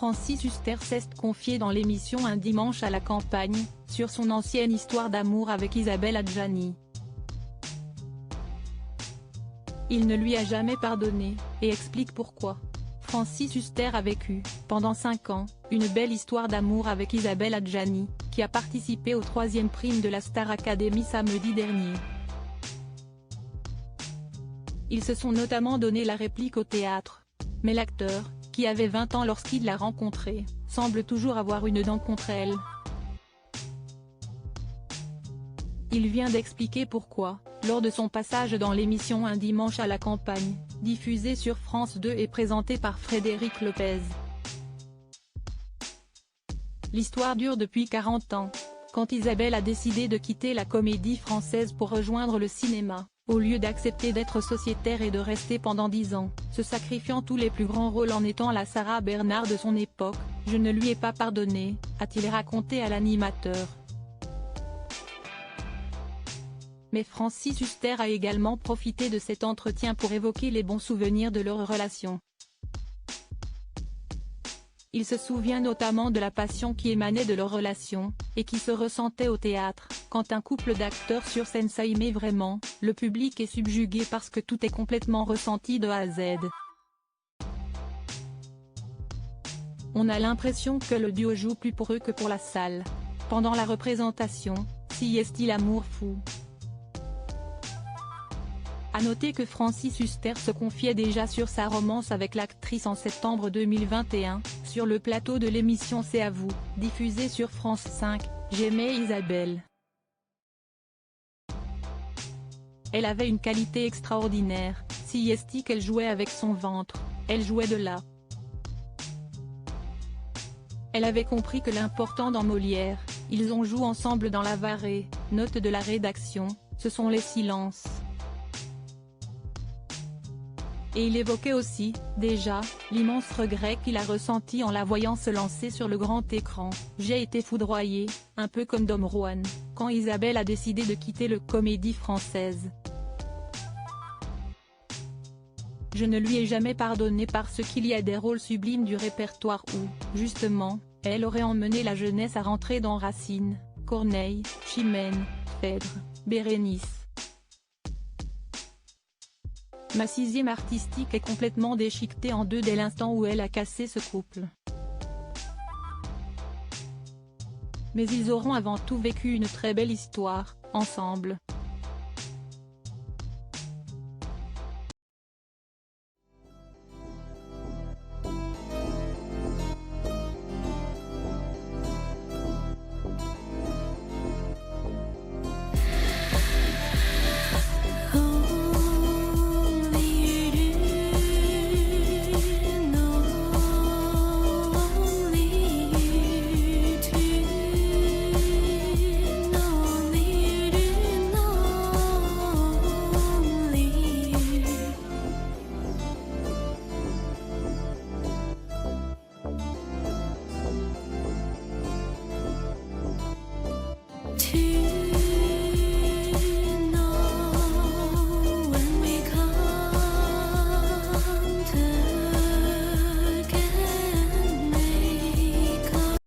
Francis Huster s'est confié dans l'émission Un dimanche à la campagne, sur son ancienne histoire d'amour avec Isabelle Adjani. Il ne lui a jamais pardonné, et explique pourquoi. Francis Huster a vécu, pendant 5 ans, une belle histoire d'amour avec Isabelle Adjani, qui a participé au 3e prime de la Star Academy samedi dernier. Ils se sont notamment donné la réplique au théâtre. Mais l'acteur, qui avait 20 ans lorsqu'il l'a rencontrée, semble toujours avoir une dent contre elle. Il vient d'expliquer pourquoi, lors de son passage dans l'émission Un dimanche à la campagne, diffusée sur France 2 et présentée par Frédéric Lopez. L'histoire dure depuis 40 ans. Quand Isabelle a décidé de quitter la comédie française pour rejoindre le cinéma, au lieu d'accepter d'être sociétaire et de rester pendant 10 ans, se sacrifiant tous les plus grands rôles en étant la Sarah Bernard de son époque, je ne lui ai pas pardonné, a-t-il raconté à l'animateur. Mais Francis Huster a également profité de cet entretien pour évoquer les bons souvenirs de leur relation. Il se souvient notamment de la passion qui émanait de leur relation, et qui se ressentait au théâtre, quand un couple d'acteurs sur scène s'aimait vraiment, le public est subjugué parce que tout est complètement ressenti de A à Z. On a l'impression que le duo joue plus pour eux que pour la salle. Pendant la représentation, si est-il l'amour fou. A noter que Francis Huster se confiait déjà sur sa romance avec l'actrice en septembre 2021, sur le plateau de l'émission C'est à vous, diffusée sur France 5, J'aimais Isabelle. Elle avait une qualité extraordinaire, si est qu'elle jouait avec son ventre, elle jouait de là. Elle avait compris que l'important dans Molière, ils ont joué ensemble dans La Varée, note de la rédaction, ce sont les silences. Et il évoquait aussi, déjà, l'immense regret qu'il a ressenti en la voyant se lancer sur le grand écran. J'ai été foudroyé, un peu comme Dom Juan, quand Isabelle a décidé de quitter le Comédie Française. Je ne lui ai jamais pardonné parce qu'il y a des rôles sublimes du répertoire où, justement, elle aurait emmené la jeunesse à rentrer dans Racine, Corneille, Chimène, Phèdre, Bérénice. Ma 6e artistique est complètement déchiquetée en deux dès l'instant où elle a cassé ce couple. Mais ils auront avant tout vécu une très belle histoire, ensemble. To